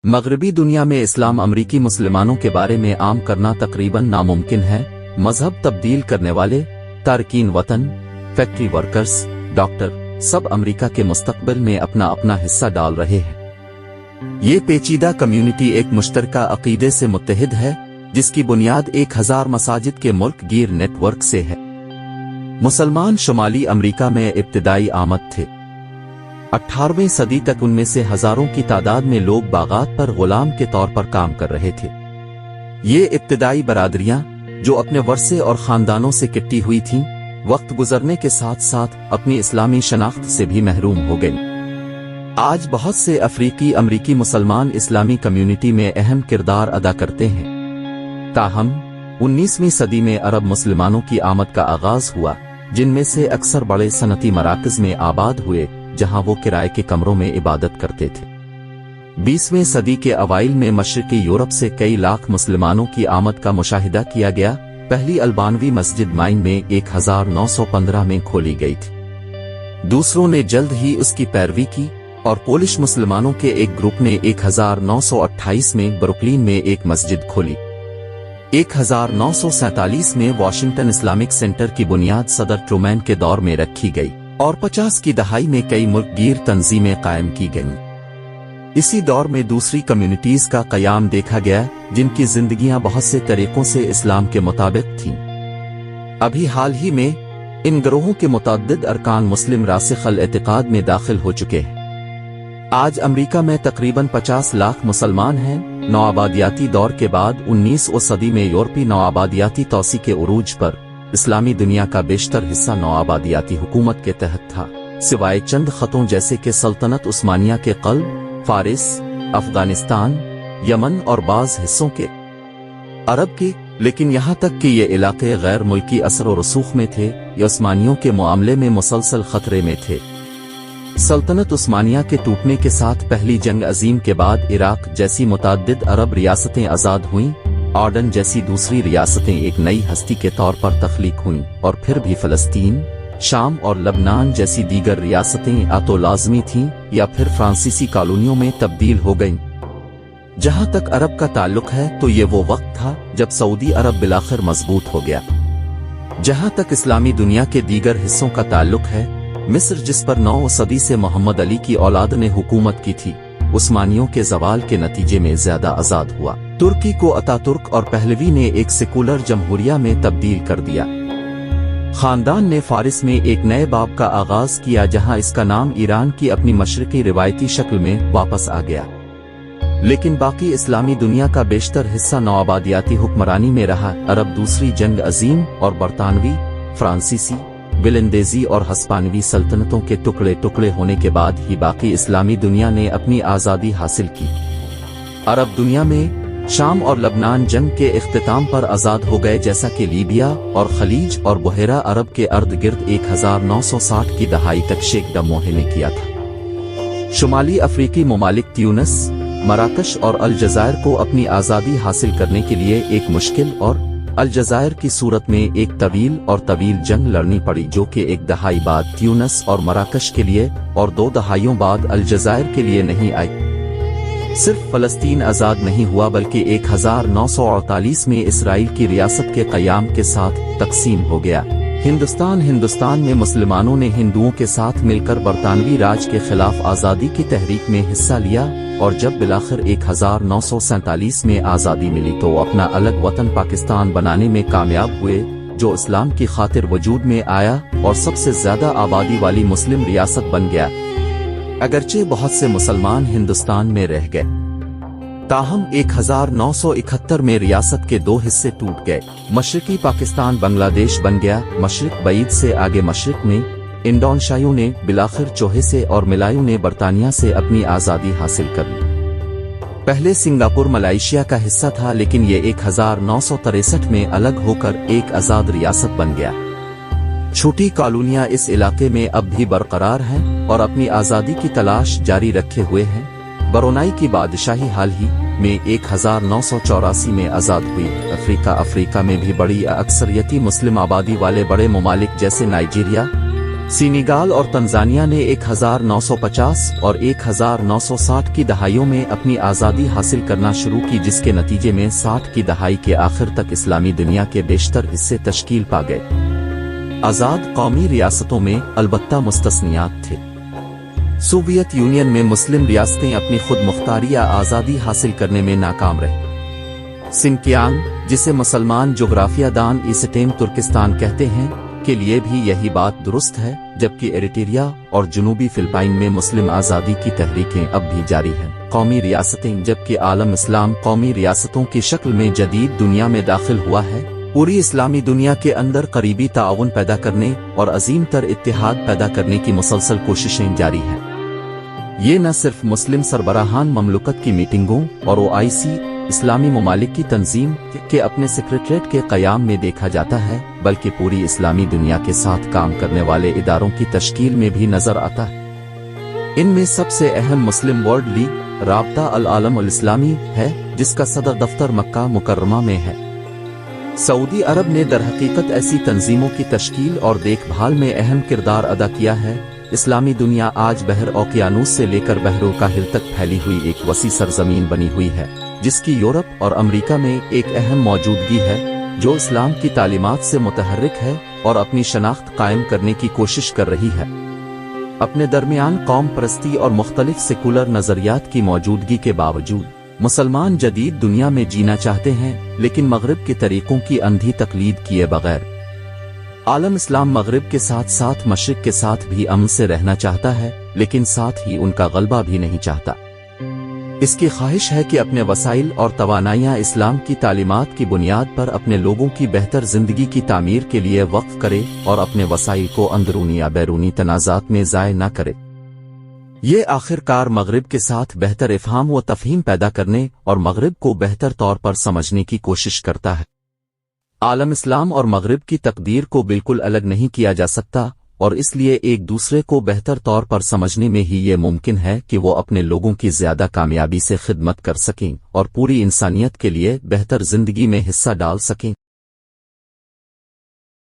मगरबी दुनिया में इस्लाम अमरीकी मुसलमानों के बारे में आम करना तकरीबन नामुमकिन है। मजहब तब्दील करने वाले, तारकीन वतन, फैक्ट्री वर्कर्स, डॉक्टर सब अमरीका के मुस्तकबिल में अपना अपना हिस्सा डाल रहे हैं। ये पेचीदा कम्युनिटी एक मुश्तरका अकीदे से मुत्तहिद है, जिसकी बुनियाद 1000 मसाजिद के मुल्क गिर नेटवर्क से है। मुसलमान शुमाली अमरीका में इब्तिदाई आमद थे। 18वीं सदी तक उनमें से हजारों की तादाद में लोग बागात पर गुलाम के तौर पर काम कर रहे थे। ये इब्तिदाई बरादरियां, जो अपने वर्से और खानदानों से किट्टी हुई थीं, वक्त गुजरने के साथ साथ अपनी इस्लामी शनाख्त से भी महरूम हो गईं। आज बहुत से अफ्रीकी अमरीकी मुसलमान इस्लामी कम्युनिटी में अहम किरदार अदा करते हैं। ताहम 19वीं सदी में अरब मुसलमानों की आमद का आगाज हुआ, जिनमें से अक्सर बड़े सनती मराकज में आबाद हुए, जहां वो किराए के कमरों में इबादत करते थे। 20वीं सदी के अवाइल में मशरिकी यूरोप से कई लाख मुसलमानों की आमद का मुशाहिदा किया गया। पहली अल्बानवी मस्जिद माइन में 1915 में खोली गई थी। दूसरों ने जल्द ही उसकी पैरवी की और पोलिश मुसलमानों के एक ग्रुप ने 1928 में ब्रुकलिन में एक मस्जिद खोली। 1947 में वॉशिंगटन इस्लामिक सेंटर की बुनियाद सदर ट्रूमैन के दौर में रखी गई और 50 की दहाई में कई मुल्कगीर तंजीमें कायम की गईं। इसी दौर में दूसरी कम्युनिटीज का कयाम देखा गया, जिनकी जिंदगियां बहुत से तरीकों से इस्लाम के मुताबिक थीं। अभी हाल ही में इन ग्रोहों के मुतअद्दिद अरकान मुस्लिम रासिखल एतिकाद में दाखिल हो चुके हैं। आज अमरीका में तकरीबन 50 लाख मुसलमान हैं। नौआबादियाती दौर के बाद 19वीं सदी में यूरोपी नौआबादियाती तौसी के उरूज पर इस्लामी दुनिया का बेशतर हिस्सा नौआबादियाती हुकूमत के तहत था, सिवाय चंद खतों जैसे कि सल्तनत उस्मानिया के क़ल्ब, फारिस, अफगानिस्तान, यमन और बाज़ हिस्सों के अरब के। लेकिन यहाँ तक कि ये इलाके गैर मुल्की असर और रसूख में थे या उस्मानियों के मामले में मुसलसल खतरे में थे। सल्तनत उस्मानिया के टूटने के साथ पहली जंग अजीम के बाद इराक जैसी मुतअद्दिद अरब रियासतें आज़ाद हुईं। ऑर्डन जैसी दूसरी रियासतें एक नई हस्ती के तौर पर तख्लीक हुईं और फिर भी फ़लस्तीन, शाम और लबनान जैसी दीगर रियासतें या तो लाज़मी थीं या फिर फ्रांसीसी कॉलोनियों में तब्दील हो गईं। जहां तक अरब का ताल्लुक है तो ये वो वक्त था जब सऊदी अरब बिलाखिर मजबूत हो गया। जहां तक इस्लामी दुनिया के दीगर हिस्सों का ताल्लुक है, मिस्र जिस पर 9वीं सदी से मोहम्मद अली की औलाद ने हुकूमत की थी, उस्मानियों के ज़वाल के नतीजे में ज्यादा आज़ाद हुआ। तुर्की को अतातुर्क और पहलवी ने एक सेकुलर जमहूरिया में तब्दील कर दिया। खानदान ने फारिस में एक नए बाब का आगाज किया, जहां इसका नाम ईरान की अपनी मशरिकी रिवायती शक्ल में वापस आ गया। लेकिन बाकी इस्लामी दुनिया का बेशतर हिस्सा नौआबादियाती हुक्मरानी में रहा। अरब दूसरी जंग अजीम और बरतानवी, फ्रांसीसी, विलंदेजी और हस्पानवी सल्तनतों के टुकड़े टुकड़े होने के बाद ही बाकी इस्लामी दुनिया ने अपनी आज़ादी हासिल की। अरब दुनिया में शाम और लबनान जंग के इख्तिताम पर आज़ाद हो गए, जैसा कि लीबिया और खलीज और बुहेरा अरब के अर्द गिर्द 1960 की दहाई तक शेख डमोहे ने किया था। शुमाली अफ्रीकी ममालिक ट्यूनिस, मराकश और अलजज़ायर को अपनी आज़ादी हासिल करने के लिए एक मुश्किल और अलजज़ायर की सूरत में एक तवील जंग लड़नी पड़ी, जो कि एक दहाई बाद ट्यूनिस और मराकश के लिए और 2 दहाइयों बाद अलजज़ायर के लिए नहीं आई। सिर्फ फ़लस्तीन आज़ाद नहीं हुआ, बल्कि 1948 में इसराइल की रियासत के क़याम के साथ तक़सीम हो गया। हिंदुस्तान में मुसलमानों ने हिंदुओं के साथ मिलकर बरतानवी राज के खिलाफ आज़ादी की तहरीक में हिस्सा लिया और जब बिलाखिर 1947 में आज़ादी मिली तो अपना अलग वतन पाकिस्तान बनाने में कामयाब हुए, जो इस्लाम की खातिर वजूद में आया और सबसे ज्यादा आबादी वाली मुस्लिम रियासत बन गया। अगरचे बहुत से मुसलमान हिंदुस्तान में रह गए, ताहम 1971 में रियासत के 2 हिस्से टूट गए। मशरिकी पाकिस्तान बांग्लादेश बन गया। मशरिक बईद से आगे मशरिक में इंडोनेशियाओं ने बिलाखिर चोहे से और मिलायू ने बरतानिया से अपनी आज़ादी हासिल कर ली। पहले सिंगापुर मलेशिया का हिस्सा था, लेकिन ये 1963 में अलग होकर एक आज़ाद रियासत बन गया। छोटी कॉलोनियां इस इलाके में अब भी बरकरार हैं और अपनी आज़ादी की तलाश जारी रखे हुए हैं। ब्रुनाई की बादशाही हाल ही में 1984 में आज़ाद हुई। अफ्रीका में भी बड़ी अक्सरियती मुस्लिम आबादी वाले बड़े ममालिक जैसे नाइजीरिया, सेनेगाल और तंजानिया ने 1950 और 1960 की दहाइयों में अपनी आज़ादी हासिल करना शुरू की, जिसके नतीजे में 60 की दहाई के आखिर तक इस्लामी दुनिया के बेशतर हिस्से तश्कील पा गए। आज़ाद कौमी रियासतों में अलबत्ता मुस्तस्नियात थे। सोवियत यूनियन में मुस्लिम रियासतें अपनी खुद मुख्तारी या आज़ादी हासिल करने में नाकाम रहे। सिनकियांग, जिसे मुसलमान जोग्राफिया दान ईस्टेम तुर्किस्तान कहते हैं, के लिए भी यही बात दुरुस्त है, जबकि एरिट्रिया और जनूबी फिलिपाइन में मुस्लिम आज़ादी की तहरीकें अब भी जारी हैं। कौमी रियासतें, जबकि आलम इस्लाम कौमी रियासतों की शक्ल में जदीद दुनिया में दाखिल हुआ है, पूरी इस्लामी दुनिया के अंदर करीबी ताउन पैदा करने और अजीम तर इत्तेहाद पैदा करने की मुसलसल कोशिशें जारी हैं। ये न सिर्फ मुस्लिम सरबराहान ममलुकत की मीटिंगों और OIC इस्लामी ममालिक की तंजीम के अपने सेक्रेटरीट के क़याम में देखा जाता है, बल्कि पूरी इस्लामी दुनिया के साथ काम करने वाले इदारों की तश्कील में भी नजर आता है। इनमें सबसे अहम मुस्लिम वर्ल्ड लीग राब्ता अल आलम अल इस्लामी है, जिसका सदर दफ्तर मक्का मुकर्रमा में है। सऊदी अरब ने दरहकीकत ऐसी तंजीमों की तश्कील और देखभाल में अहम किरदार अदा किया है। इस्लामी दुनिया आज बहर ओकियानूस से लेकर बहरो काहिल तक फैली हुई एक वसी सरजमीन बनी हुई है, जिसकी यूरोप और अमेरिका में एक अहम मौजूदगी है, जो इस्लाम की तालीमात से मुतहर्रिक है और अपनी शनाख्त कायम करने की कोशिश कर रही है। अपने दरमियान कौम परस्ती और मुख्तलिफ सेकुलर नजरियात की मौजूदगी के बावजूद मुसलमान जदीद दुनिया में जीना चाहते हैं, लेकिन मगरिब के तरीकों की अंधी तकलीद किए बगैर। आलम इस्लाम मगरिब के साथ साथ मशरिक के साथ भी अमन से रहना चाहता है, लेकिन साथ ही उनका गलबा भी नहीं चाहता। इसकी ख्वाहिश है कि अपने वसाइल और तवानाइयाँ इस्लाम की तालीमात की बुनियाद पर अपने लोगों की बेहतर जिंदगी की तामीर के लिए वक्फ करे और अपने वसाइल को अंदरूनी या बैरूनी तनाज़ात में ज़ाय न करे। ये आखिरकार मगरिब के साथ बेहतर इफ़हाम व तफ़हीम पैदा करने और मगरिब को बेहतर तौर पर समझने की कोशिश करता है। आलम इस्लाम और मगरिब की तकदीर को बिल्कुल अलग नहीं किया जा सकता, और इसलिए एक दूसरे को बेहतर तौर पर समझने में ही ये मुमकिन है कि वो अपने लोगों की ज़्यादा कामयाबी से खिदमत कर सकें और पूरी इंसानियत के लिए बेहतर जिंदगी में हिस्सा डाल सकें।